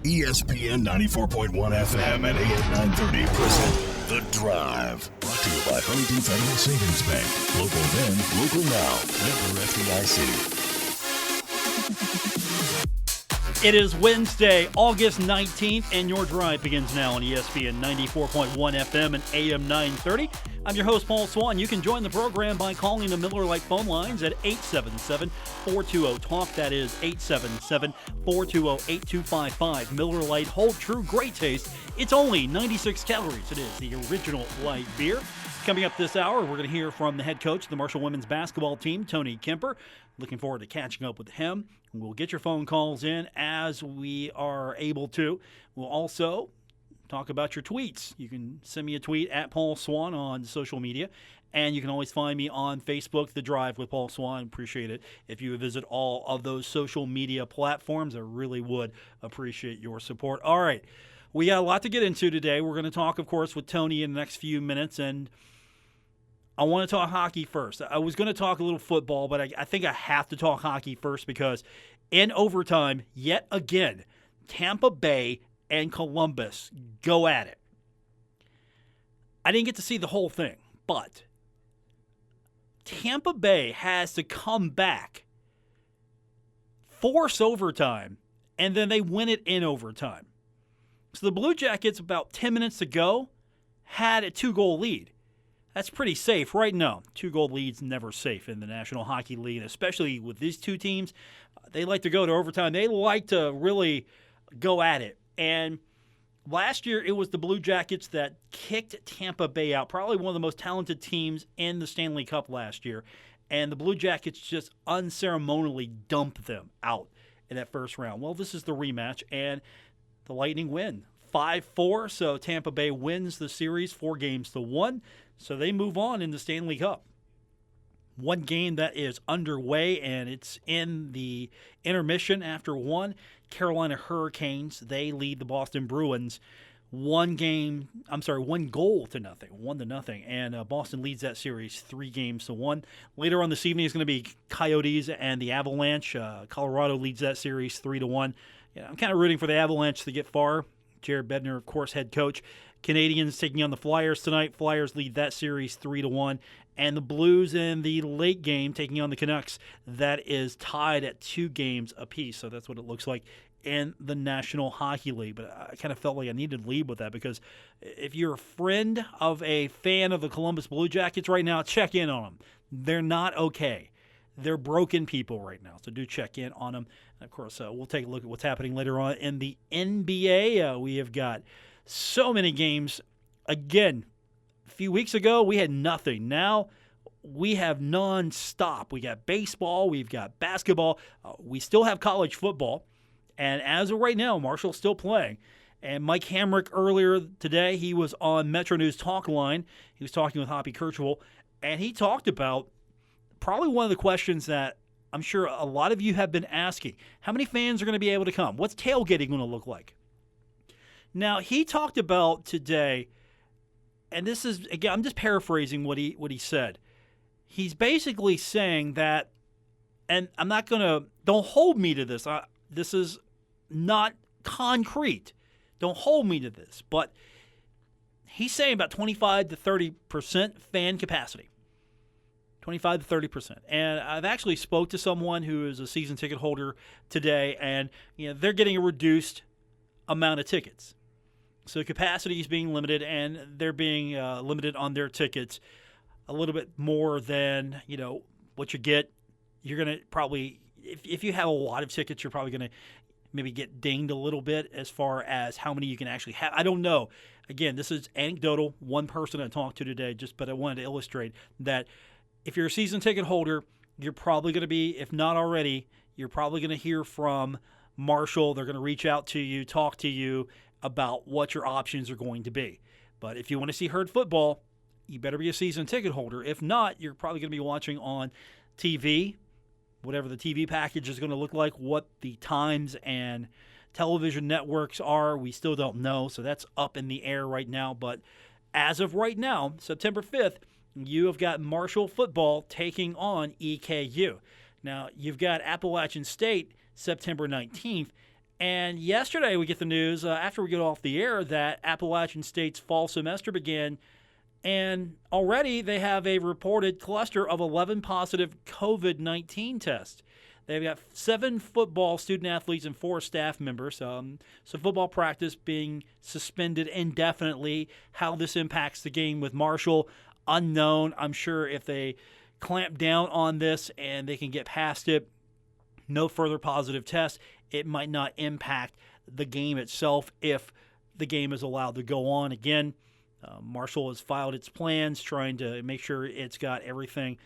ESPN 94.1 FM and AM 930 present The Drive. Brought to you by Huntington Federal Savings Bank. Local then, local now. Member FDIC. It is Wednesday, August 19th, and your drive begins now on ESPN 94.1 FM and AM 930. I'm your host, Paul Swann. You can join the program by calling the Miller Lite phone lines at 877-420-TALK. That is 877-420-8255. Miller Lite, hold true, great taste. It's only 96 calories. It is the original light beer. Coming up this hour, we're going to hear from the head coach of the Marshall women's basketball team, Tony Kemper. Looking forward to catching up with him. We'll get your phone calls in as we are able to. We'll also talk about your tweets. You can send me a tweet at Paul Swann on social media, and you can always find me on Facebook, The Drive with Paul Swann. Appreciate it if you would visit all of those social media platforms. I really would appreciate your support. All right, we got a lot to get into today. We're going to talk, of course, with Tony in the next few minutes, and I want to talk hockey first. I was going to talk a little football, but I think I have to talk hockey first because in overtime, yet again, Tampa Bay and Columbus go at it. I didn't get to see the whole thing, but Tampa Bay has to come back, force overtime, and then they win it in overtime. So the Blue Jackets, about 10 minutes to go, had a 2-goal lead. That's pretty safe, right? No, 2-goal lead's never safe in the National Hockey League, and especially with these two teams. They like to go to overtime. They like to really go at it. And last year, it was the Blue Jackets that kicked Tampa Bay out, probably one of the most talented teams in the Stanley Cup last year. And the Blue Jackets just unceremoniously dumped them out in that first round. Well, this is the rematch, and the Lightning win 5-4. So Tampa Bay wins the series 4-1. So they move on in the Stanley Cup. One game that is underway, and it's in the intermission after one. Carolina Hurricanes, they lead the Boston Bruins 1-0 to nothing, 1-0. And Boston leads that series 3-1. Later on this evening is going to be Coyotes and the Avalanche. Colorado leads that series 3-1. I'm kind of rooting for the Avalanche to get far. Jared Bednar, of course, head coach. Canadians taking on the Flyers tonight. Flyers lead that series 3-1. And the Blues in the late game taking on the Canucks. That is tied at 2 games apiece. So that's what it looks like in the National Hockey League. But I kind of felt like I needed to lead with that because if you're a friend of a fan of the Columbus Blue Jackets right now, check in on them. They're not okay. They're broken people right now. So do check in on them. And of course, we'll take a look at what's happening later on in the NBA. We have got so many games. Again, a few weeks ago, we had nothing. Now we have nonstop. We got baseball. We've got basketball. We still have college football. And as of right now, Marshall's still playing. And Mike Hamrick earlier today, he was on Metro News Talk Line. He was talking with Hoppy Kirchwell. And he talked about probably one of the questions that I'm sure a lot of you have been asking. How many fans are going to be able to come? What's tailgating going to look like? Now, he talked about today, and this is, again, I'm just paraphrasing what he said. He's basically saying that, and I'm not going to, don't hold me to this. This is not concrete. Don't hold me to this. But he's saying about 25 to 30% fan capacity. 25 to 30%. And I've actually spoke to someone who is a season ticket holder today, and they're getting a reduced amount of tickets. So capacity is being limited, and they're being limited on their tickets a little bit more than what you get. You're going to probably, if you have a lot of tickets, you're probably going to maybe get dinged a little bit as far as how many you can actually have. I don't know. Again, this is anecdotal. One person I talked to today, but I wanted to illustrate that if you're a season ticket holder, you're probably going to be, if not already, you're probably going to hear from Marshall. They're going to reach out to you, talk to you about what your options are going to be. But if you want to see Herd football, you better be a season ticket holder. If not, you're probably going to be watching on TV, whatever the TV package is going to look like, what the times and television networks are, we still don't know. So that's up in the air right now. But as of right now, September 5th, you have got Marshall football taking on EKU. Now, you've got Appalachian State September 19th, And yesterday we get the news, after we get off the air, that Appalachian State's fall semester began, and already they have a reported cluster of 11 positive COVID-19 tests. They've got 7 football student-athletes and 4 staff members. So football practice being suspended indefinitely. How this impacts the game with Marshall, unknown. I'm sure if they clamp down on this and they can get past it, no further positive tests, it might not impact the game itself if the game is allowed to go on again. Marshall has filed its plans, trying to make sure it's got everything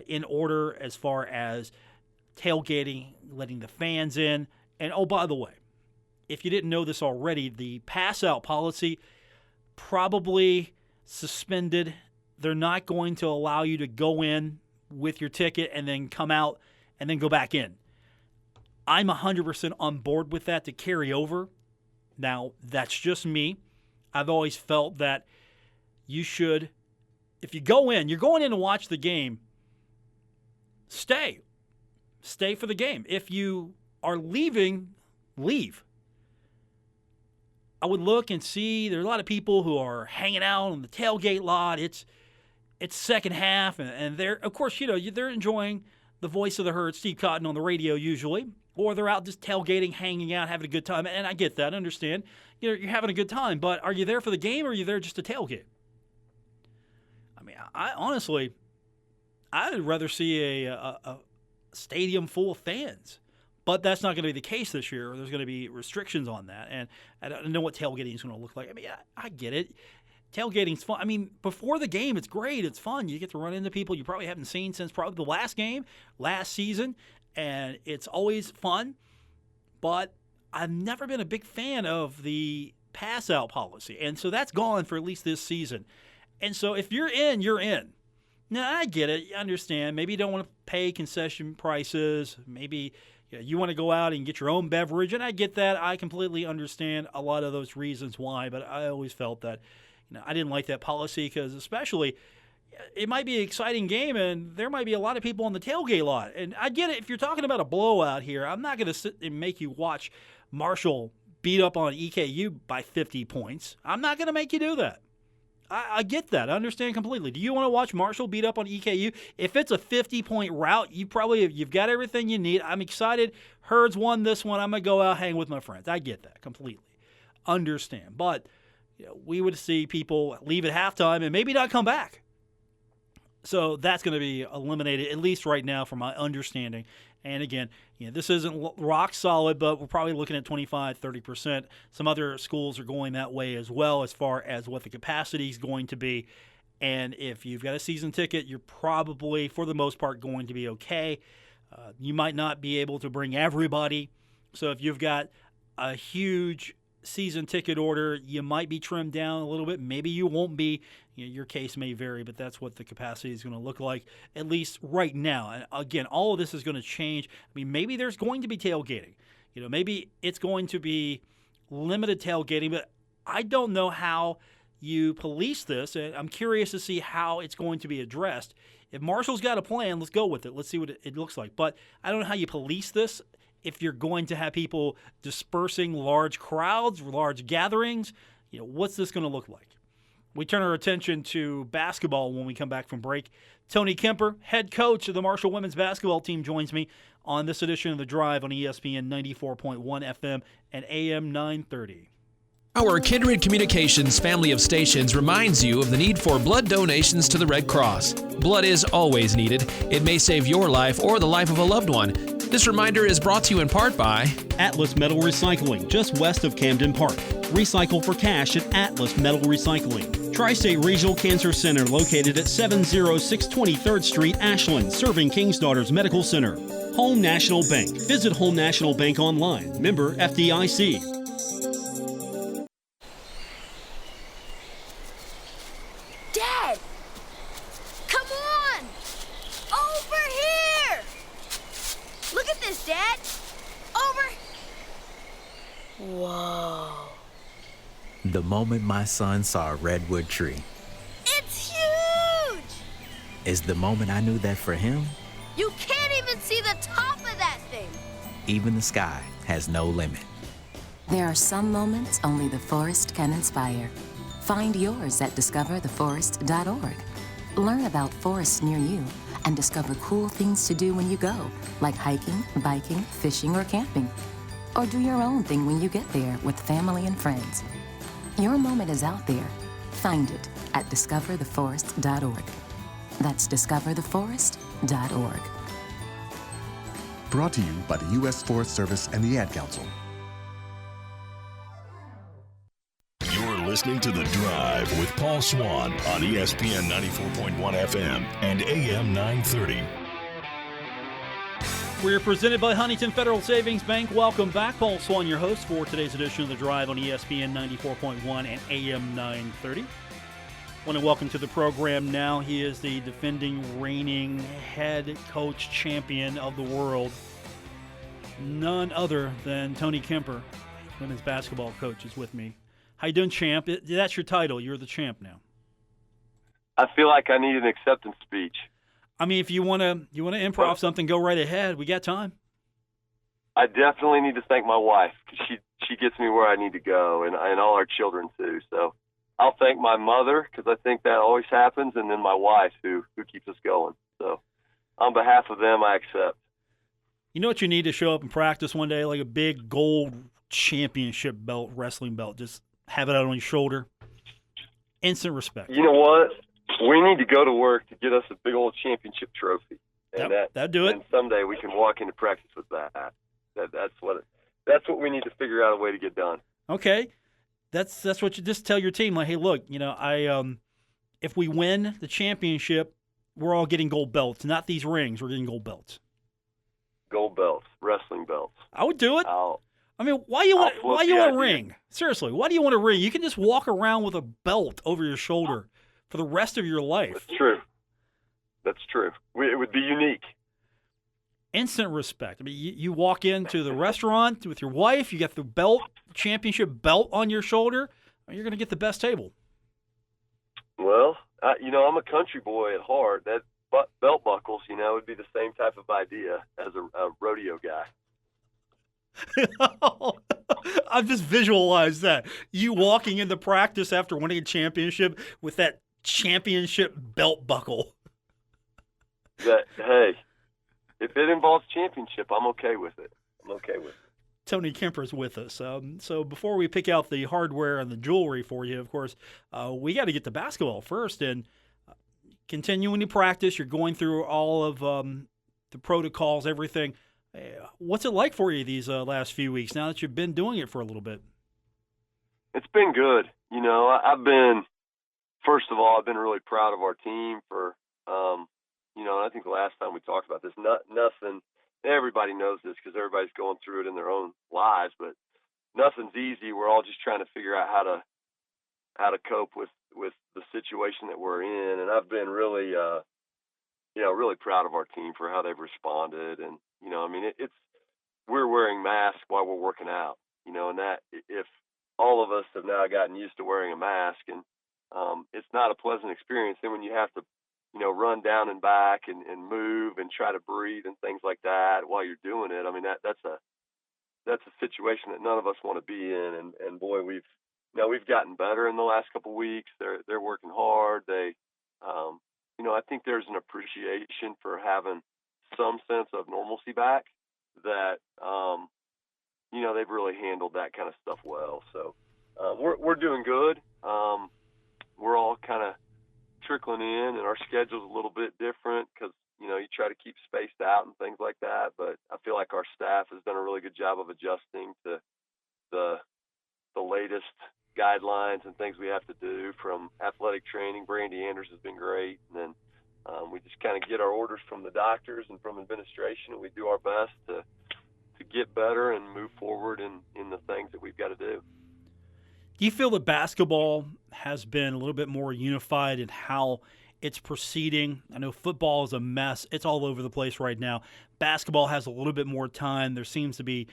in order as far as tailgating, letting the fans in. And, oh, by the way, if you didn't know this already, the pass-out policy probably suspended. They're not going to allow you to go in with your ticket and then come out and then go back in. I'm 100% on board with that to carry over. Now, that's just me. I've always felt that you should, if you go in, you're going in to watch the game, stay. Stay for the game. If you are leaving, leave. I would look and see there's a lot of people who are hanging out on the tailgate lot. It's second half, and they're, of course, they're enjoying the voice of the herd, Steve Cotton, on the radio usually, or they're out just tailgating, hanging out, having a good time. And I get that, I understand. You're having a good time, but are you there for the game or are you there just to tailgate? I mean, I honestly, I'd rather see a stadium full of fans. But that's not going to be the case this year. There's going to be restrictions on that. And I don't know what tailgating is going to look like. I mean, I get it. Tailgating's fun. I mean, before the game, it's great. It's fun. You get to run into people you probably haven't seen since probably the last game, last season. And it's always fun. But I've never been a big fan of the pass-out policy. And so that's gone for at least this season. And so if you're in, you're in. Now, I get it. You understand. Maybe you don't want to pay concession prices. Maybe you want to go out and get your own beverage. And I get that. I completely understand a lot of those reasons why. But I always felt that I didn't like that policy because especially it might be an exciting game and there might be a lot of people on the tailgate lot. And I get it. If you're talking about a blowout here, I'm not going to sit and make you watch Marshall beat up on EKU by 50 points. I'm not going to make you do that. I get that. I understand completely. Do you want to watch Marshall beat up on EKU? If it's a 50-point rout, you've got everything you need. I'm excited. Herds won this one. I'm going to go out hang with my friends. I get that completely. Understand. But we would see people leave at halftime and maybe not come back. So that's going to be eliminated, at least right now, from my understanding. And again, this isn't rock solid, but we're probably looking at 25, 30%. Some other schools are going that way as well as far as what the capacity is going to be. And if you've got a season ticket, you're probably, for the most part, going to be okay. You might not be able to bring everybody. So if you've got a huge season ticket order, you might be trimmed down a little bit. Maybe you won't be. Your case may vary, but that's what the capacity is going to look like, at least right now. And again, all of this is going to change. I mean, maybe there's going to be tailgating. Maybe it's going to be limited tailgating, but I don't know how you police this, and I'm curious to see how it's going to be addressed. If Marshall's got a plan, let's go with it. Let's see what it looks like. But I don't know how you police this. If you're going to have people dispersing large crowds, large gatherings, what's this going to look like? We turn our attention to basketball when we come back from break. Tony Kemper, head coach of the Marshall women's basketball team, joins me on this edition of The Drive on ESPN 94.1 FM and AM 930. Our Kindred Communications family of stations reminds you of the need for blood donations to the Red Cross. Blood is always needed. It may save your life or the life of a loved one. This reminder is brought to you in part by Atlas Metal Recycling, just west of Camden Park. Recycle for cash at Atlas Metal Recycling. Tri-State Regional Cancer Center, located at 706 23rd Street, Ashland, serving King's Daughters Medical Center. Home National Bank. Visit Home National Bank online. Member FDIC. Dad! Come on! Over here! Look at this, Dad! Over! Whoa. The moment my son saw a redwood tree. It's huge! Is the moment I knew that for him, You can't even see the top of that thing! even the sky has no limit. There are some moments only the forest can inspire. Find yours at discovertheforest.org. Learn about forests near you and discover cool things to do when you go, like hiking, biking, fishing, or camping. Or do your own thing when you get there with family and friends. Your moment is out there. Find it at discovertheforest.org. That's discovertheforest.org. Brought to you by the U.S. Forest Service and the Ad Council. You're listening to The Drive with Paul Swann on ESPN 94.1 FM and AM 930. We're presented by Huntington Federal Savings Bank. Welcome back. Paul Swann, your host for today's edition of The Drive on ESPN 94.1 and AM 930. Want to welcome to the program now. He is the defending, reigning head coach champion of the world. None other than Tony Kemper, women's basketball coach, is with me. How you doing, champ? That's your title. You're the champ now. I feel like I need an acceptance speech. I mean, if you want to improv something, go right ahead. We got time. I definitely need to thank my wife because she gets me where I need to go, and all our children too. So I'll thank my mother because I think that always happens, and then my wife who keeps us going. So on behalf of them, I accept. You know what you need to show up and practice one day? Like a big gold championship belt, wrestling belt. Just have it out on your shoulder. Instant respect. You know what? We need to go to work to get us a big old championship trophy. And that'd do it. And someday we can walk into practice with that. That's what we need to figure out a way to get done. Okay. That's what you just tell your team. Like, hey, look, if we win the championship, we're all getting gold belts. Not these rings. We're getting gold belts. Gold belts, wrestling belts. I would do it. Why you want a ring? Seriously, why do you want a ring? You can just walk around with a belt over your shoulder for the rest of your life. That's true. It would be unique. Instant respect. I mean, you walk into the restaurant with your wife, you got the belt, championship belt on your shoulder, you're going to get the best table. Well, I'm a country boy at heart. That belt buckles, would be the same type of idea as a rodeo guy. I've just visualized that. You walking into practice after winning a championship with that championship belt buckle. Hey, if it involves championship, I'm okay with it. Tony Kemper's with us. So before we pick out the hardware and the jewelry for you, of course, we got to get to basketball first. And continuing to practice, you're going through all of the protocols, everything. What's it like for you these last few weeks now that you've been doing it for a little bit? It's been good. First of all, I've been really proud of our team for, I think the last time we talked about this, nothing, everybody knows this because everybody's going through it in their own lives, but nothing's easy. We're all just trying to figure out how to cope with the situation that we're in. And I've been really, really proud of our team for how they've responded. And, we're wearing masks while we're working out, and that if all of us have now gotten used to wearing a mask and it's not a pleasant experience. Then when you have to, run down and back and move and try to breathe and things like that while you're doing it, that's a situation that none of us want to be in. And boy, we've gotten better in the last couple of weeks. They're working hard. They, I think there's an appreciation for having some sense of normalcy back that, they've really handled that kind of stuff well. So we're doing good. We're all kind of trickling in, and our schedule's a little bit different because, you try to keep spaced out and things like that. But I feel like our staff has done a really good job of adjusting to the latest guidelines and things we have to do from athletic training. Brandy Anders has been great. And then we just kind of get our orders from the doctors and from administration, and we do our best to get better and move forward in the things that we've got to do. Do you feel that basketball has been a little bit more unified in how it's proceeding? I know football is a mess. It's all over the place right now. Basketball has a little bit more time. There seems to be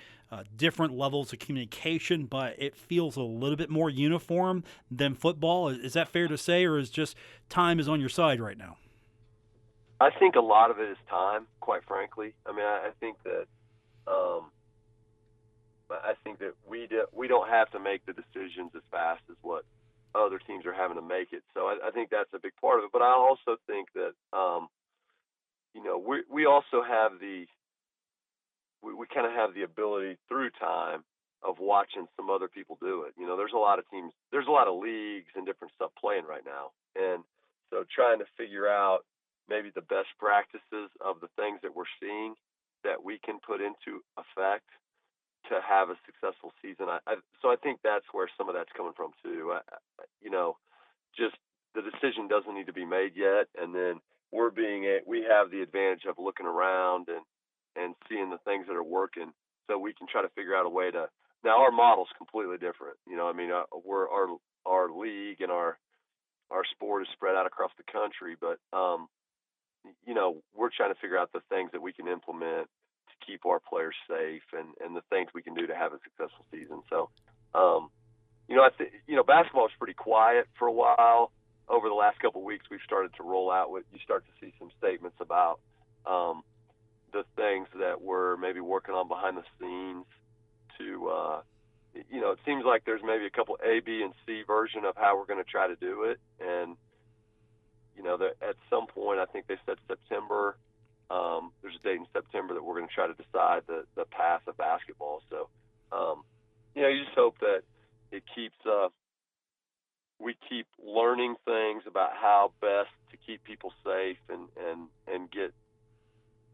different levels of communication, but it feels a little bit more uniform than football. Is that fair to say, or is just time is on your side right now? I think a lot of it is time, quite frankly. I think that I think that we don't have to make the decisions as fast as what other teams are having to make it. So I think that's a big part of it. But I also think that we also have we kind of have the ability through time of watching some other people do it. There's a lot of teams, there's a lot of leagues and different stuff playing right now. And so trying to figure out maybe the best practices of the things that we're seeing that we can put into effect to have a successful season. So I think that's where some of that's coming from too. Just the decision doesn't need to be made yet. And then we have the advantage of looking around and seeing the things that are working, so we can try to figure out a way to. Now our model's completely different. Our league and our sport is spread out across the country, but we're trying to figure out the things that we can implement to keep our players safe and the things we can do to have a successful season. So, I think basketball was pretty quiet for a while. Over the last couple of weeks, we've started to roll out you start to see some statements about the things that we're maybe working on behind the scenes to, it seems like there's maybe a couple A, B, and C version of how we're going to try to do it. And, at some point, I think they said September, there's a date in September that we're going to try to decide the path of basketball. So, you just hope that it keeps, we keep learning things about how best to keep people safe and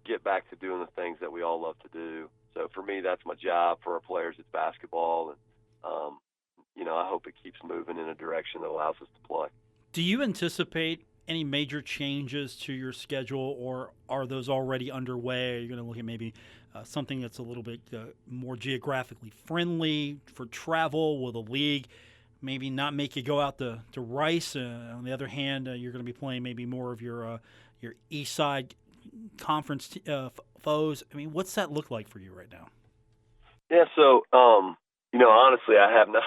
get back to doing the things that we all love to do. So for me, that's my job. For our players, it's basketball. And, I hope it keeps moving in a direction that allows us to play. Do you anticipate any major changes to your schedule, or are those already underway? Are you going to look at maybe something that's a little bit more geographically friendly for travel? Will the league maybe not make you go out to Rice? On the other hand, you're going to be playing maybe more of your East Side Conference foes. I mean, what's that look like for you right now? Yeah, so honestly,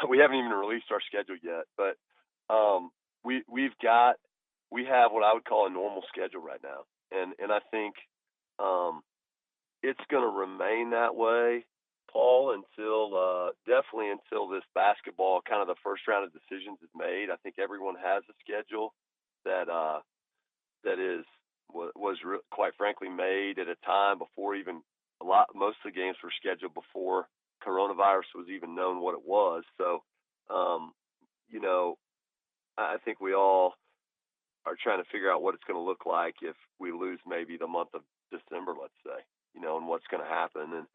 we haven't even released our schedule yet, but we have what I would call a normal schedule right now, and I think it's going to remain that way, Paul, definitely until this basketball kind of the first round of decisions is made. I think everyone has a schedule that was quite frankly made at a time before even most of the games were scheduled before coronavirus was even known what it was. So, I think we all are trying to figure out what it's going to look like if we lose maybe the month of December, let's say, and what's going to happen. And,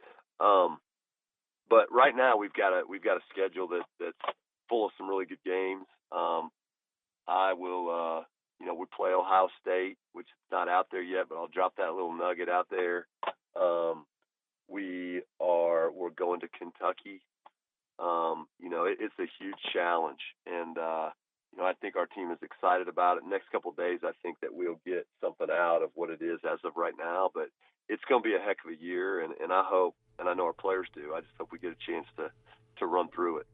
but right now we've got a schedule that's full of some really good games. I will, we play Ohio State, which is not out there yet, but I'll drop that little nugget out there. We're going to Kentucky. It's a huge challenge, and I think our team is excited about it. Next couple of days, I think that we'll get something out of what it is as of right now, but it's going to be a heck of a year, and I hope, and I know our players do, I just hope we get a chance to run through it.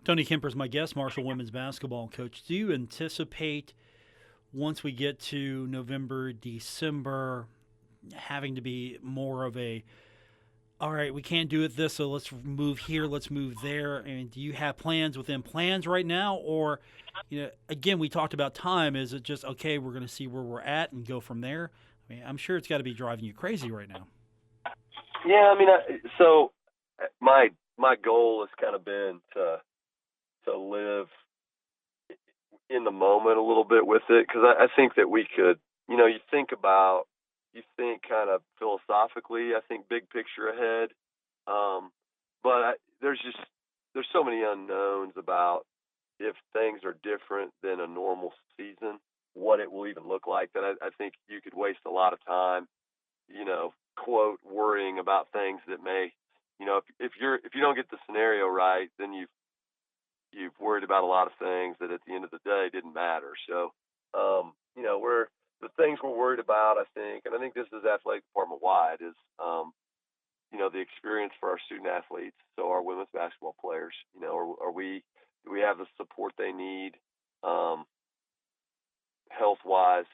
Tony Kemper is my guest, Marshall women's basketball coach. Do you anticipate once we get to November, December, having to be more of all right, we can't do it this, so let's move here, let's move there? And do you have plans within plans right now? Or, again, we talked about time. Is it just, okay, we're going to see where we're at and go from there? I mean, I'm sure it's got to be driving you crazy right now. Yeah, so my goal has kind of been to live in the moment a little bit with it, because I think that we could, you think kind of philosophically, I think big picture ahead. But there's so many unknowns about if things are different than a normal season, what it will even look like, that I think you could waste a lot of time, quote, worrying about things that may, if you don't get the scenario right, then you've worried about a lot of things that at the end of the day didn't matter. So, the things we're worried about, I think, and I think this is athletic department wide, is, the experience for our student athletes. So our women's basketball players, do we have the support they need, health wise,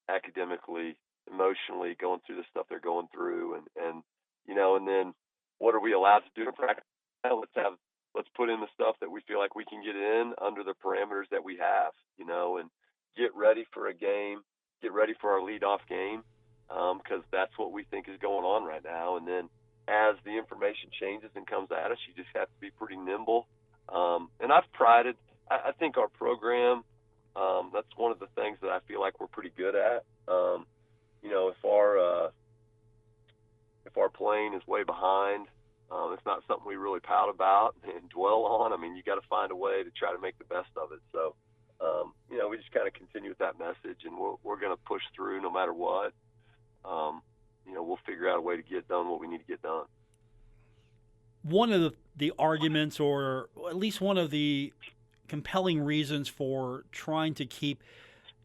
academically, emotionally, going through the stuff they're going through, and then what are we allowed to do in practice? Let's put in the stuff that we feel like we can get in under the parameters that we have, and get ready for a game, get ready for our leadoff game, because that's what we think is going on right now. And then as the information changes and comes at us, you just have to be pretty nimble. And I think our program, that's one of the things that I feel like we're pretty good at. If our plane is way behind, it's not something we really pout about and dwell on. I mean, you got to find a way to try to make the best of it. So, we just kind of continue with that message, and we're going to push through no matter what. We'll figure out a way to get done what we need to get done. One of the arguments, or at least one of the compelling reasons for trying to keep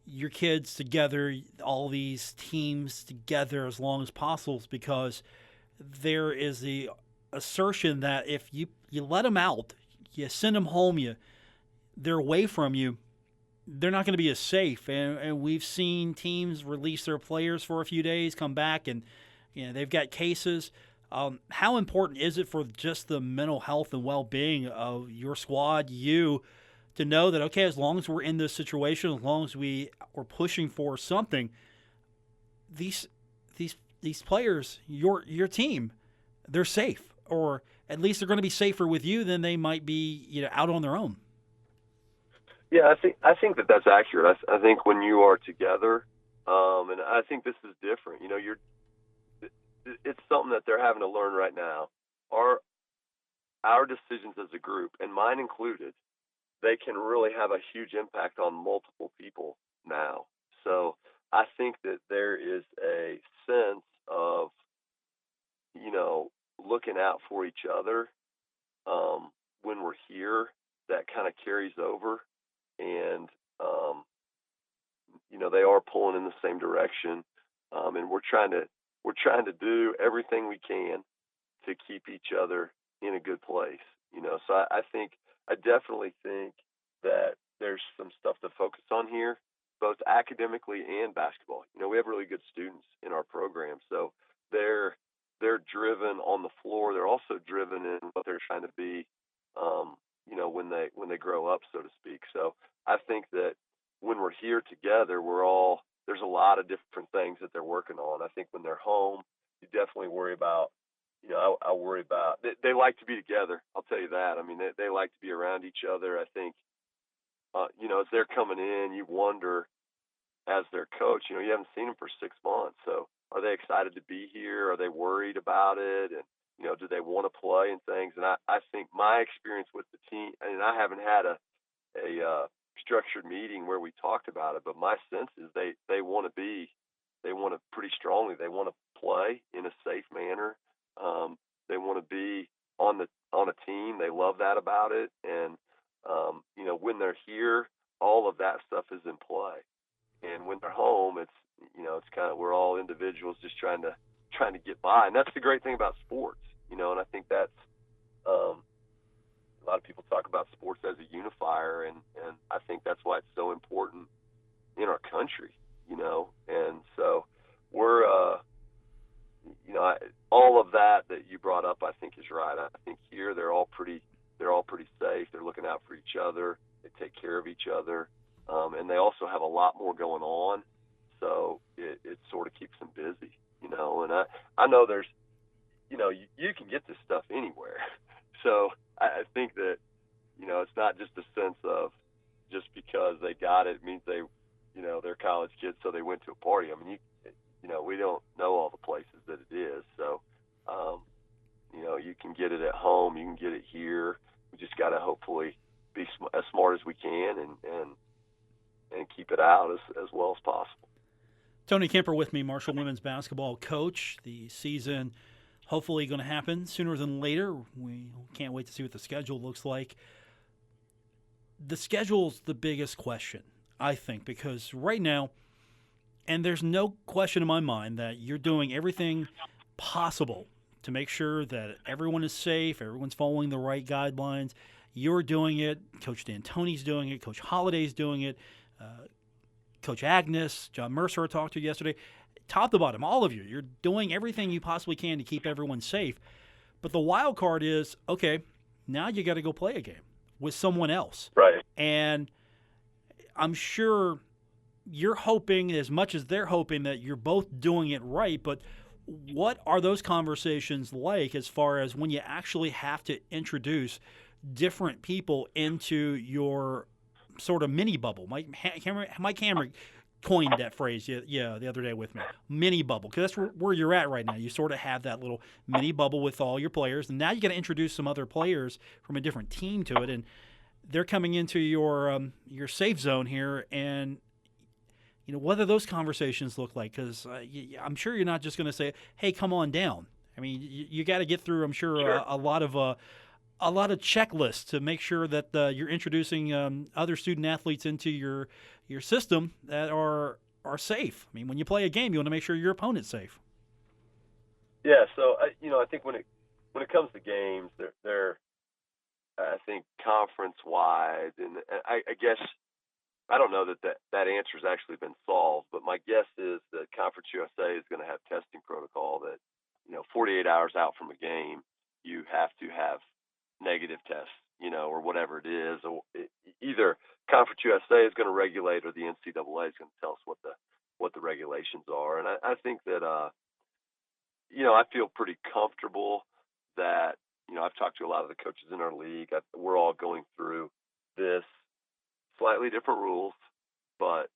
your kids together, all these teams together as long as possible, is because there is the assertion that if you let them out, you send them home, they're away from you, they're not going to be as safe. And we've seen teams release their players for a few days, come back, and they've got cases. How important is it for just the mental health and well-being of your squad, to know that, okay, as long as we're in this situation, as long as we're pushing for something, these players, your team, they're safe, or at least they're going to be safer with you than they might be, out on their own? Yeah, I think that's accurate. I think when you are together, and I think this is different. It's something that they're having to learn right now. Our decisions as a group, and mine included, they can really have a huge impact on multiple people now. So I think that there is a sense of, looking out for each other when we're here, that kind of carries over. And, they are pulling in the same direction. And we're trying to do everything we can to keep each other in a good place. So I definitely think that there's some stuff to focus on here, both academically and basketball. We have really good students in our program, so they're driven on the floor. They're also driven in what they're trying to be, when they grow up, so to speak. So I think that when we're here together, there's a lot of different things that they're working on. I think when they're home, you definitely worry about. I worry about they like to be together. I'll tell you that. I mean, they like to be around each other. I think, as they're coming in, you wonder, as their coach, you haven't seen them for 6 months. So are they excited to be here? Are they worried about it? And, do they want to play and things? And I think my experience with the team, and I haven't had a structured meeting where we talked about it, but my sense is they want to pretty strongly. They want to play in a safe manner. They want to be on a team. They love that about it. And, when they're here, all of that stuff is in play. And when they're home, it's kind of, we're all individuals just trying to get by. And that's the great thing about sports, and I think that's, a lot of people talk about sports as a unifier. And I think that's why it's so important in our country, and so we're, all of that you brought up, I think is right. I think here they're all pretty safe. They're looking out for each other. They take care of each other, and they also have a lot more going on. So it sort of keeps them busy, And I know there's, you can get this stuff anywhere. So I think that, it's not just a sense of just because they got it means they, they're college kids, so they went to a party. I mean, we don't know all the places that it is. So, you can get it at home, you can get it here. We just got to hopefully be as smart as we can and keep it out as well as possible. Tony Kemper with me, Marshall women's basketball coach. The season hopefully going to happen sooner than later. We can't wait to see what the schedule looks like. The schedule's the biggest question, I think, because right now, and there's no question in my mind that you're doing everything possible to make sure that everyone is safe, everyone's following the right guidelines. You're doing it. Coach D'Antoni's doing it. Coach Holliday's doing it. Coach Agnes, John Mercer I talked to yesterday. Top to bottom, all of you, you're doing everything you possibly can to keep everyone safe. But the wild card is, okay, now you got to go play a game with someone else. Right. And I'm sure you're hoping as much as they're hoping that you're both doing it right, but what are those conversations like as far as when you actually have to introduce different people into your sort of mini bubble? Mike Hammer coined that phrase the other day with me, mini bubble, because that's where you're at right now. You sort of have that little mini bubble with all your players, and now you got to introduce some other players from a different team to it, and they're coming into your safe zone here, and what do those conversations look like? Because I'm sure you're not just going to say, "Hey, come on down." I mean, you got to get through, I'm sure, a lot of checklists to make sure that you're introducing other student athletes into your system that are safe. I mean, when you play a game, you want to make sure your opponent's safe. Yeah. So I think when it comes to games, they're I think conference wide, and I guess I don't know that answer has actually been solved, but my guess is that Conference USA is going to have testing protocol that 48 hours out from a game, you have to have negative tests, or whatever it is. Or either Conference USA is going to regulate, or the NCAA is going to tell us what the regulations are. And I think that I feel pretty comfortable that I've talked to a lot of the coaches in our league. We're all going through this, slightly different rules, but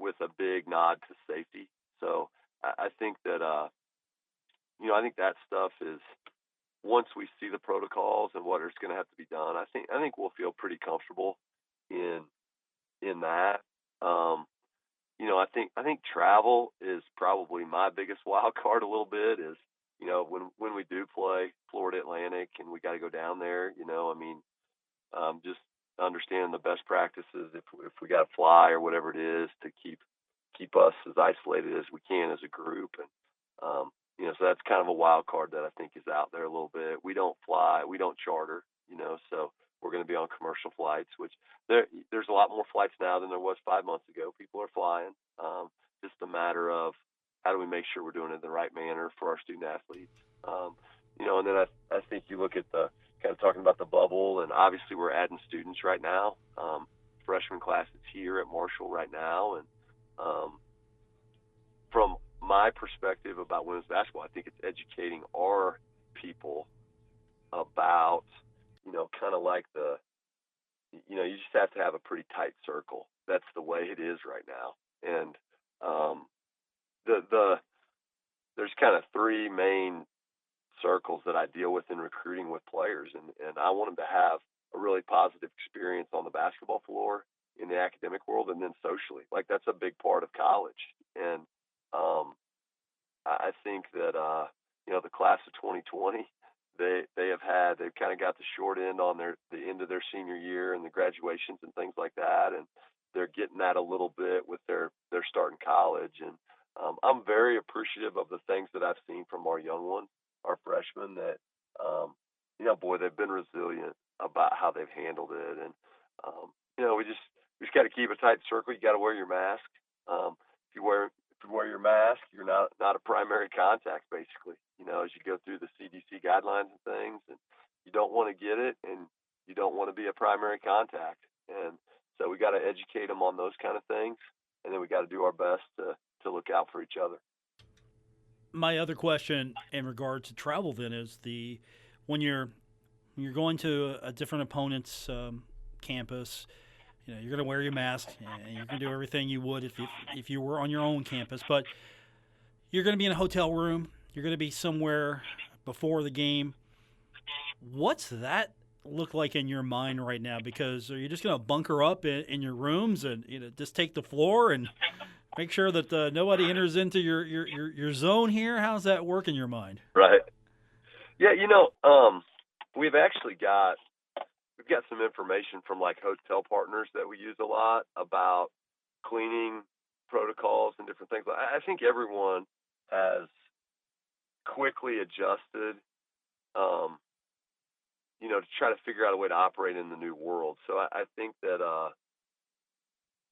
with a big nod to safety. So I think that I think that stuff is, once we see the protocols and what is going to have to be done, I think we'll feel pretty comfortable in that. I think travel is probably my biggest wild card a little bit. Is when we do play Florida Atlantic and we got to go down there, just understand the best practices if we got to fly or whatever it is to keep us as isolated as we can as a group. And so that's kind of a wild card that I think is out there a little bit. We don't fly, we don't charter, so we're going to be on commercial flights, which there's a lot more flights now than there was 5 months ago. People are flying. Just a matter of how do we make sure we're doing it in the right manner for our student athletes. And then I think you look at the kind of talking about the bubble, and obviously we're adding students right now. Freshman class is here at Marshall right now, and from my perspective about women's basketball, I think it's educating our people about, kind of like you just have to have a pretty tight circle. That's the way it is right now. And there's kind of three main circles that I deal with in recruiting with players, and I want them to have a really positive experience on the basketball floor, in the academic world, and then socially. Like, that's a big part of college. And I think that the class of 2020, they've kind of got the short end on the end of their senior year and the graduations and things like that, and they're getting that a little bit with their starting college. And I'm very appreciative of the things that I've seen from our young ones, our freshmen, that boy, they've been resilient about how they've handled it. And we just got to keep a tight circle. You got to wear your mask. If you wear your mask, you're not a primary contact, basically, as you go through the CDC guidelines and things, and you don't want to get it, and you don't want to be a primary contact. And so we got to educate them on those kind of things, and then we got to do our best to look out for each other. My other question in regard to travel then is when you're going to a different opponent's campus, you're going to wear your mask and you're going to do everything you would if you were on your own campus, but you're going to be in a hotel room, you're going to be somewhere before the game. What's that look like in your mind right now? Because are you just going to bunker up in your rooms and just take the floor and make sure that nobody enters into your zone here? How's that work in your mind? Right. Yeah, we've got some information from like hotel partners that we use a lot about cleaning protocols and different things. I think everyone has quickly adjusted, to try to figure out a way to operate in the new world. So I think that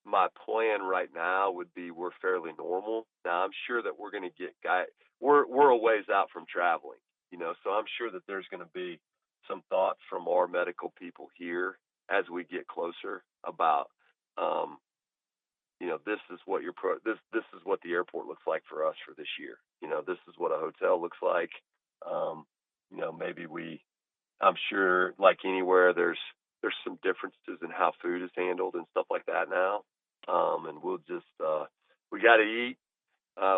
my plan right now would be we're fairly normal. Now, I'm sure that we're going to get we're a ways out from traveling. So I'm sure that there's going to be some thoughts from our medical people here as we get closer about, this is what this is what the airport looks like for us for this year. This is what a hotel looks like. Maybe I'm sure like anywhere there's some differences in how food is handled and stuff like that now. And we'll just, we got to eat,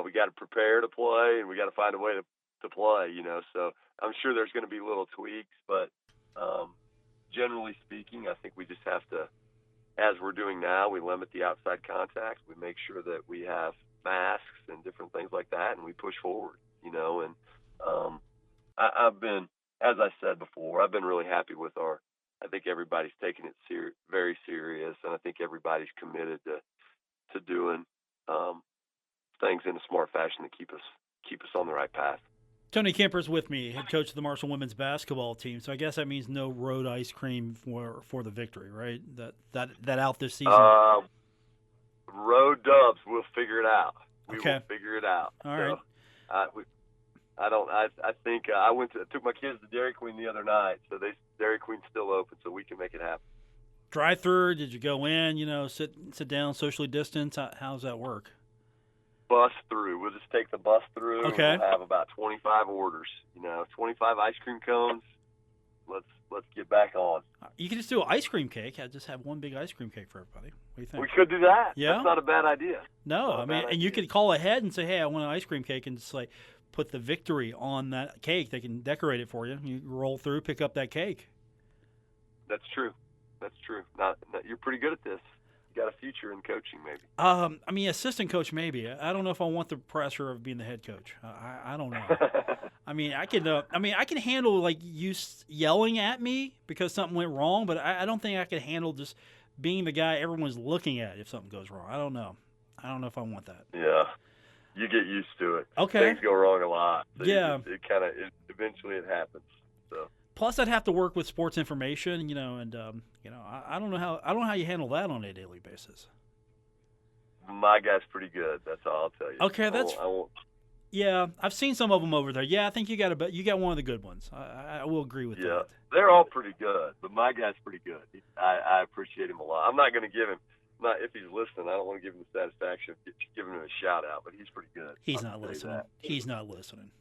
we got to prepare to play, and we got to find a way to play, so I'm sure there's going to be little tweaks, but generally speaking, I think we just have to, as we're doing now, we limit the outside contact. We make sure that we have masks and different things like that, and we push forward, and I've been, as I said before, I've been really happy with I think everybody's taking it very serious, and I think everybody's committed to doing things in a smart fashion to keep us on the right path. Tony Kemper's with me, head coach of the Marshall women's basketball team. So I guess that means no road ice cream for the victory, right? That out this season. Road dubs, we'll figure it out. We okay. will figure it out. All right. I think I took my kids to Dairy Queen the other night, so Dairy Queen's still open, so we can make it happen. Drive through? Did you go in? Sit down, socially distance? How's that work? Bus through. We'll just take the bus through. Okay. We'll have about 25 orders. 25 ice cream cones. Let's get back on. You can just do an ice cream cake. Just have one big ice cream cake for everybody. What do you think? We could do that. Yeah. That's not a bad idea. No, and you could call ahead and say, "Hey, I want an ice cream cake," and just like put the victory on that cake. They can decorate it for you. You roll through, pick up that cake. That's true. You're pretty good at this. You got a future in coaching, maybe. Assistant coach, maybe. I don't know if I want the pressure of being the head coach. I don't know. I can handle like you yelling at me because something went wrong, but I don't think I could handle just being the guy everyone's looking at if something goes wrong. I don't know if I want that. Yeah, you get used to it. Okay. Things go wrong a lot. So yeah. Eventually it happens. So. Plus, I'd have to work with sports information, and I don't know how you handle that on a daily basis. My guy's pretty good. That's all I'll tell you. Okay, I won't. Yeah, I've seen some of them over there. Yeah, I think you got one of the good ones. I will agree with that. Yeah, they're all pretty good, but my guy's pretty good. I appreciate him a lot. I'm not going to give him, if he's listening, I don't want to give him the satisfaction of giving him a shout out, but he's pretty good. He's not listening. He's not listening.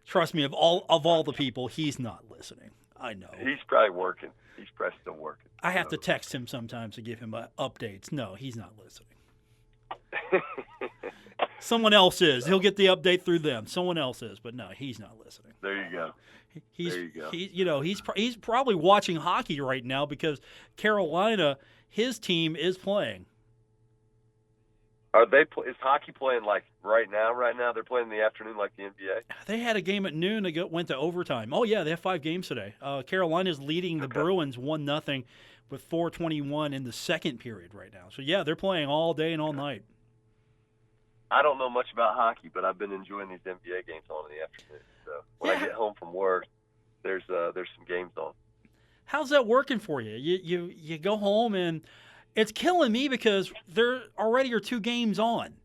Trust me, of all the people, he's not listening. I know. He's probably working. He's probably still working. I have to text him sometimes to give him updates. No, he's not listening. Someone else is. He'll get the update through them. Someone else is, but no, he's not listening. There you go. He's probably watching hockey right now because Carolina, his team is playing. Is hockey playing like right now? Right now, they're playing in the afternoon like the NBA. They had a game at noon. They went to overtime. Oh yeah, they have 5 games today. Carolina's leading the Bruins 1-0 with 4:21 in the second period right now. So yeah, they're playing all day and all night. I don't know much about hockey, but I've been enjoying these NBA games on in the afternoon. So when I get home from work, there's some games on. How's that working for you? You go home and it's killing me because there already are 2 games on.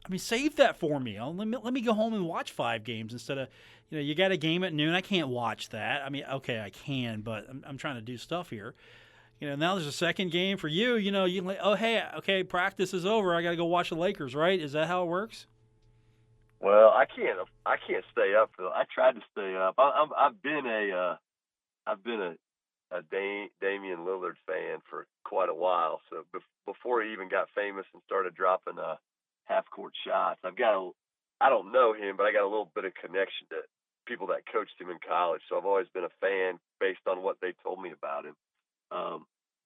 I mean, save that for me. Let me go home and watch 5 games instead of, you got a game at noon. I can't watch that. I mean, okay, I can, but I'm trying to do stuff here. Now there's a second game for you. You can like, oh, hey, okay, practice is over. I got to go watch the Lakers, right? Is that how it works? Well, I can't stay up. I tried to stay up. I've been a Damian Lillard fan for quite a while. So before he even got famous and started dropping half-court shots, I don't know him, but I got a little bit of connection to people that coached him in college. So I've always been a fan based on what they told me about him.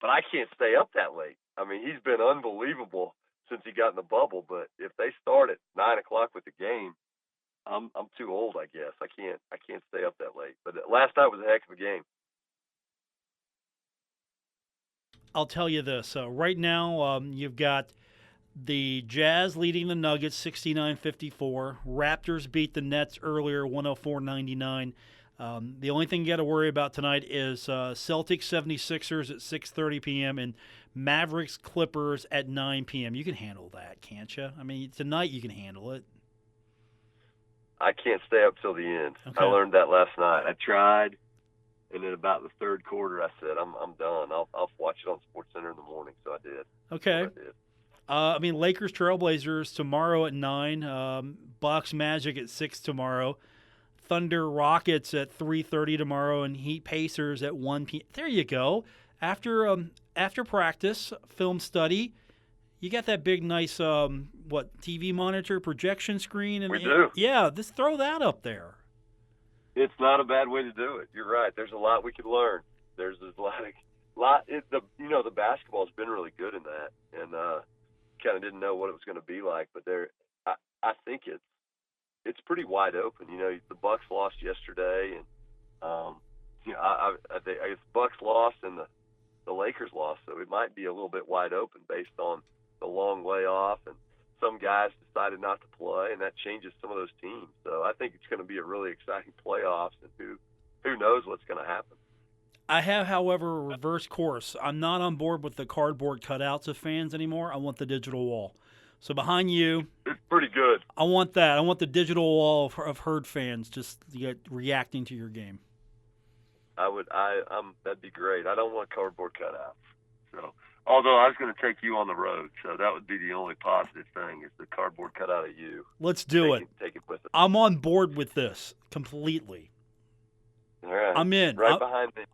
But I can't stay up that late. I mean, he's been unbelievable since he got in the bubble. But if they start at 9 o'clock with the game, I'm too old, I guess. I can't stay up that late. But last night was a heck of a game. I'll tell you this. Right now, you've got the Jazz leading the Nuggets 69-54. Raptors beat the Nets earlier 104-99. The only thing you got to worry about tonight is Celtics 76ers at 6:30 p.m. and Mavericks Clippers at 9 p.m. You can handle that, can't you? I mean, tonight you can handle it. I can't stay up till the end. Okay. I learned that last night. I tried, and in about the third quarter, I said, I'm done. I'll watch it on SportsCenter in the morning. So I did. Okay. I did. Lakers Trailblazers tomorrow at 9. Bucks Magic at 6 tomorrow. Thunder Rockets at 3:30 tomorrow, and Heat Pacers at 1 p.m. There you go. After practice, film study. You got that big, nice, TV monitor, projection screen? We do. Yeah, just throw that up there. It's not a bad way to do it. You're right. There's a lot we could learn. There's a lot. The basketball's been really good in that, and kind of didn't know what it was going to be like. But I think it's pretty wide open. The Bucks lost yesterday, and I guess the Bucks lost and the Lakers lost, so it might be a little bit wide open based on the long layoff, and some guys decided not to play, and that changes some of those teams. So I think it's going to be a really exciting playoffs, and who knows what's going to happen. I have, however, a reverse course. I'm not on board with the cardboard cutouts of fans anymore. I want the digital wall. So behind you, it's pretty good. I want that. I want the digital wall of herd fans just reacting to your game. That'd be great. I don't want cardboard cutouts. So, although I was going to take you on the road, so that would be the only positive thing is the cardboard cutout of you. Let's do it. Take it with us. I'm on board with this completely. All right. I'm in. Behind me.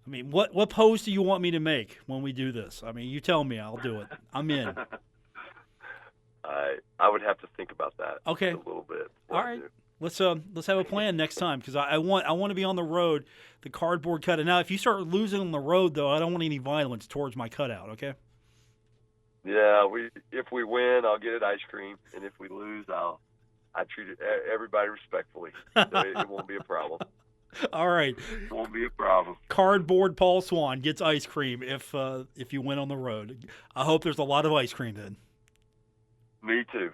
I mean, what pose do you want me to make when we do this? I mean, you tell me. I'll do it. I'm in. I would have to think about that. Okay. A little bit. All right. Let's have a plan next time because I want to be on the road. The cardboard cutout. Now, if you start losing on the road, though, I don't want any violence towards my cutout. Okay. Yeah, if we win, I'll get it ice cream, and if we lose, I treat everybody respectfully. So it won't be a problem. All right. It won't be a problem. Cardboard Paul Swann gets ice cream if you win on the road. I hope there's a lot of ice cream then. Me too,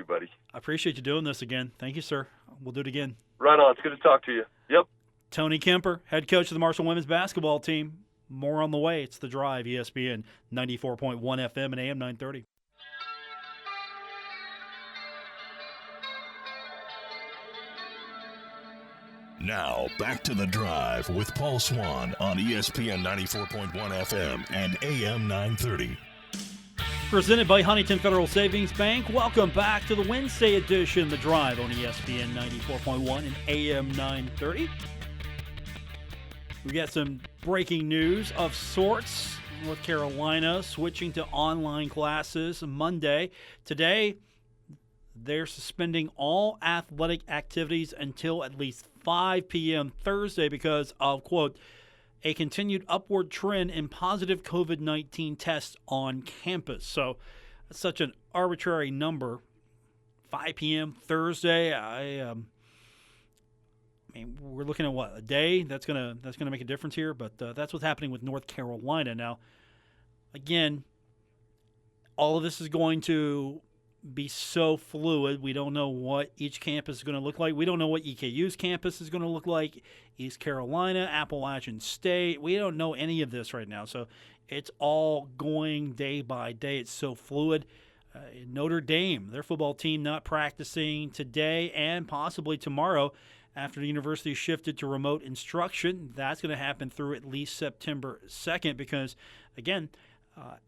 buddy. I appreciate you doing this again. Thank you, sir. We'll do it again. Right on. It's good to talk to you. Yep. Tony Kemper, head coach of the Marshall women's basketball team. More on the way. It's The Drive, ESPN 94.1 FM and AM 930. Now, back to The Drive with Paul Swann on ESPN 94.1 FM and AM 930. Presented by Huntington Federal Savings Bank. Welcome back to the Wednesday edition, The Drive on ESPN 94.1 and AM 930. We got some breaking news of sorts. North Carolina switching to online classes Monday. Today, they're suspending all athletic activities until at least 5 p.m. Thursday because of, quote, a continued upward trend in positive COVID-19 tests on campus. So that's such an arbitrary number. 5 p.m. Thursday. I mean, we're looking at what, a day? That's gonna make a difference here. But that's what's happening with North Carolina now. Again, all of this is going to be so fluid. We don't know what each campus is going to look like. We don't know what EKU's campus is going to look like. East Carolina, Appalachian State. We don't know any of this right now. So it's all going day by day. It's so fluid. Notre Dame, their football team not practicing today and possibly tomorrow after the university shifted to remote instruction. That's going to happen through at least September 2nd because, again,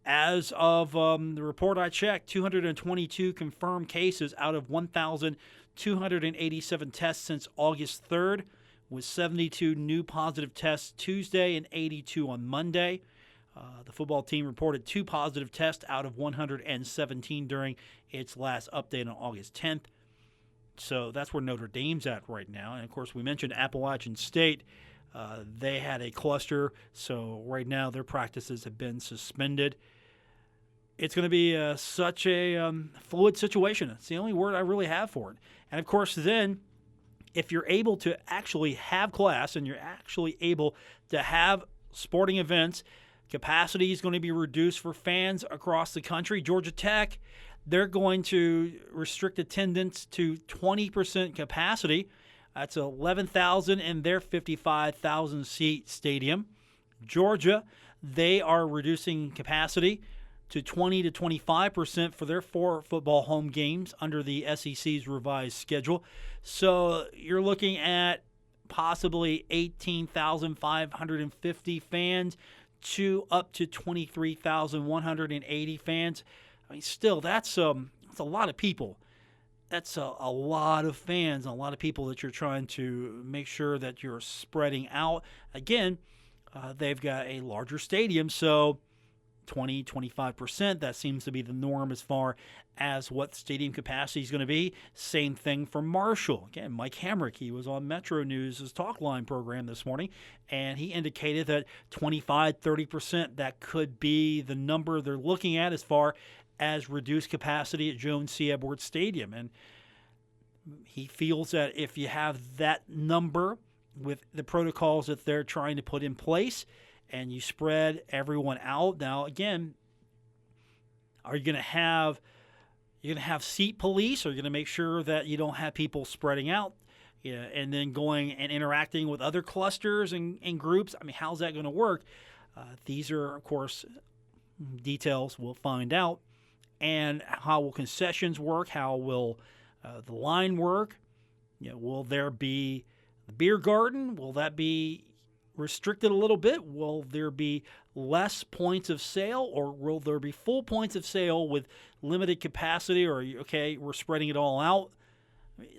as of the report I checked, 222 confirmed cases out of 1,287 tests since August 3rd, with 72 new positive tests Tuesday and 82 on Monday. The football team reported 2 positive tests out of 117 during its last update on August 10th. So that's where Notre Dame's at right now. And, of course, we mentioned Appalachian State. They had a cluster, so right now their practices have been suspended. It's going to be such a fluid situation. It's the only word I really have for it. And, of course, then if you're able to actually have class and you're actually able to have sporting events, capacity is going to be reduced for fans across the country. Georgia Tech, they're going to restrict attendance to 20% capacity. That's 11,000 in their 55,000-seat stadium. Georgia, they are reducing capacity to 20 to 25% for their 4 football home games under the SEC's revised schedule. So you're looking at possibly 18,550 fans to up to 23,180 fans. I mean, still, that's a lot of people. That's a lot of fans, and a lot of people that you're trying to make sure that you're spreading out. Again, they've got a larger stadium, so 20, 25%, that seems to be the norm as far as what stadium capacity is going to be. Same thing for Marshall. Again, Mike Hamrick, he was on Metro News' Talk Line program this morning, and he indicated that 25, 30%, that could be the number they're looking at as far as reduced capacity at Jones C. Edwards Stadium. And he feels that if you have that number with the protocols that they're trying to put in place, and you spread everyone out. Now, again, are you going to have seat police? Or are you going to make sure that you don't have people spreading out, and then going and interacting with other clusters and groups? I mean, how's that going to work? These are, of course, details we'll find out. And how will concessions work? How will the line work? Will there be the beer garden? Will that be restricted a little bit? Will there be less points of sale, or will there be full points of sale with limited capacity? Or, okay, we're spreading it all out?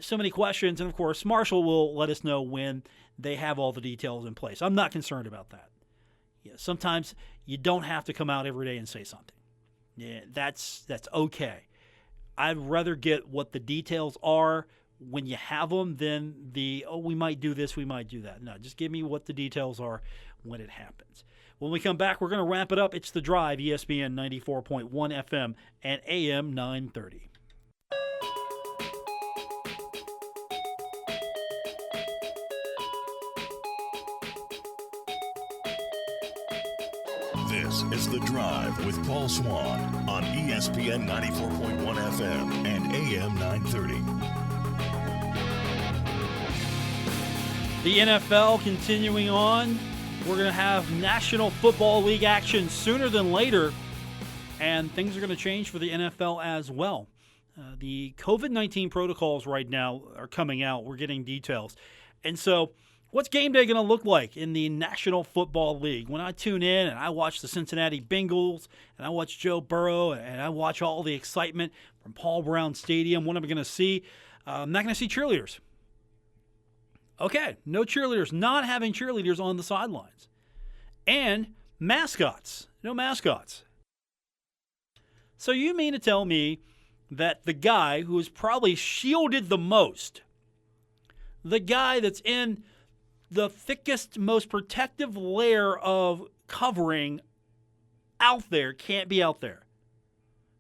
So many questions, and of course, Marshall will let us know when they have all the details in place. I'm not concerned about that. Sometimes you don't have to come out every day and say something. Yeah, that's okay. I'd rather get what the details are when you have them than we might do this, we might do that. No, just give me what the details are when it happens. When we come back, we're going to wrap it up. It's The Drive, ESPN 94.1 FM and AM 930. This is The Drive with Paul Swann on ESPN 94.1 FM and AM 930. The NFL continuing on. We're going to have National Football League action sooner than later, and things are going to change for the NFL as well. The COVID-19 protocols right now are coming out. We're getting details. And so what's game day going to look like in the National Football League? When I tune in and I watch the Cincinnati Bengals and I watch Joe Burrow and I watch all the excitement from Paul Brown Stadium, what am I going to see? I'm not going to see cheerleaders. Okay, no cheerleaders, not having cheerleaders on the sidelines. And mascots, no mascots. So you mean to tell me that the guy who is probably shielded the most, the guy that's in the thickest, most protective layer of covering out there, can't be out there?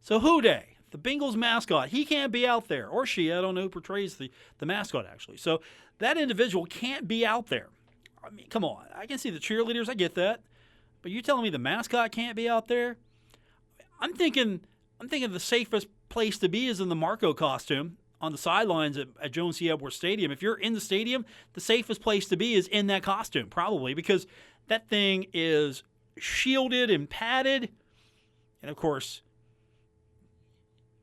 So Houday, the Bengals mascot, he can't be out there. Or she, I don't know who portrays the mascot actually. So that individual can't be out there. I mean, come on. I can see the cheerleaders, I get that. But you're telling me the mascot can't be out there? I'm thinking the safest place to be is in the Marco costume on the sidelines at Jones C. Edwards Stadium. If you're in the stadium, the safest place to be is in that costume, probably, because that thing is shielded and padded. And, of course,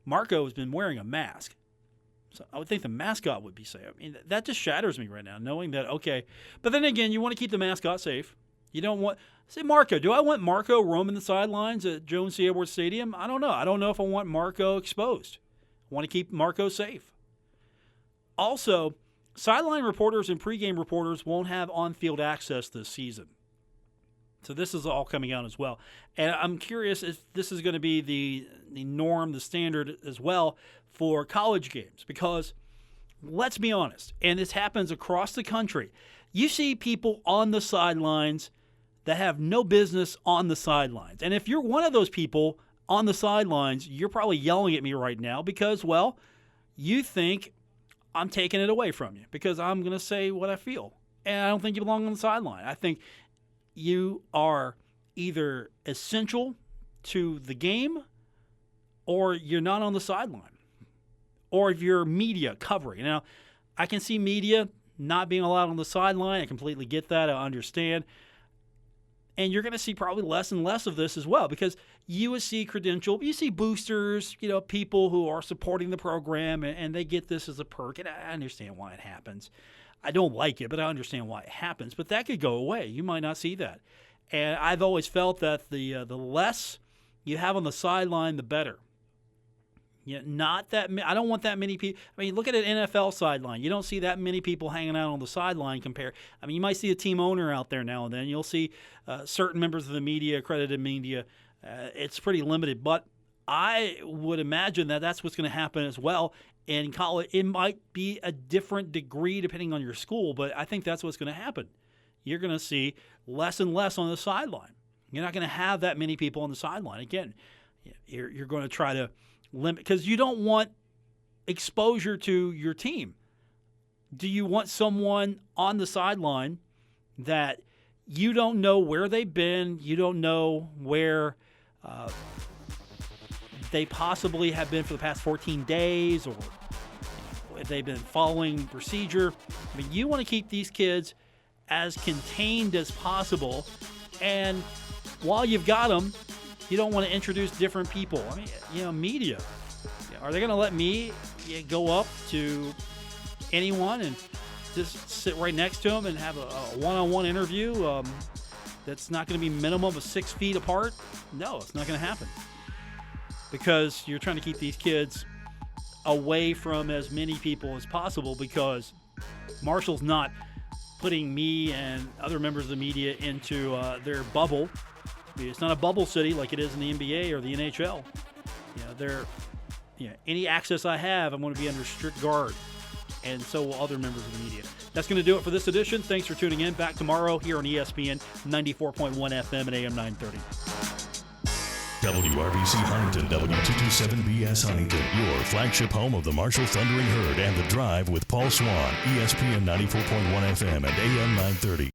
Marco has been wearing a mask. So I would think the mascot would be safe. I mean, that just shatters me right now, knowing that, okay. But then again, you want to keep the mascot safe. You don't want, say Marco. Do I want Marco roaming the sidelines at Jones C. Edwards Stadium? I don't know. I don't know if I want Marco exposed. I want to keep Marco safe. Also, sideline reporters and pregame reporters won't have on-field access this season. So this is all coming out as well. And I'm curious if this is going to be the norm, the standard as well for college games. Because let's be honest, and this happens across the country, you see people on the sidelines that have no business on the sidelines. And if you're one of those people on the sidelines, you're probably yelling at me right now because, well, you think I'm taking it away from you because I'm going to say what I feel. And I don't think you belong on the sideline. I think you are either essential to the game or you're not on the sideline. Or if you're media covering. Now, I can see media not being allowed on the sideline. I completely get that. I understand. And you're going to see probably less and less of this as well because USC credential, you see boosters, people who are supporting the program and they get this as a perk. And I understand why it happens. I don't like it, but I understand why it happens. But that could go away. You might not see that. And I've always felt that the less you have on the sideline, the better. Not that I don't want that many people. I mean, look at an NFL sideline. You don't see that many people hanging out on the sideline compared. I mean, you might see a team owner out there now and then. You'll see certain members of the media, accredited media. It's pretty limited. But I would imagine that that's what's going to happen as well in college. It might be a different degree depending on your school, but I think that's what's going to happen. You're going to see less and less on the sideline. You're not going to have that many people on the sideline. Again, you're going to try to limit because you don't want exposure to your team. Do you want someone on the sideline that you don't know where they've been, you don't know where they possibly have been for the past 14 days or if they've been following procedure? I mean, you want to keep these kids as contained as possible, and while you've got them, you don't want to introduce different people. I mean, media. Are they going to let me go up to anyone and just sit right next to them and have a one-on-one interview that's not going to be minimum of 6 feet apart? No, it's not going to happen. Because you're trying to keep these kids away from as many people as possible because Marshall's not putting me and other members of the media into their bubble. It's not a bubble city like it is in the NBA or the NHL. Any access I have, I'm going to be under strict guard, and so will other members of the media. That's going to do it for this edition. Thanks for tuning in. Back tomorrow here on ESPN 94.1 FM and AM 930. WRBC Huntington, W227BS Huntington, your flagship home of the Marshall Thundering Herd and The Drive with Paul Swann, ESPN 94.1 FM and AM 930.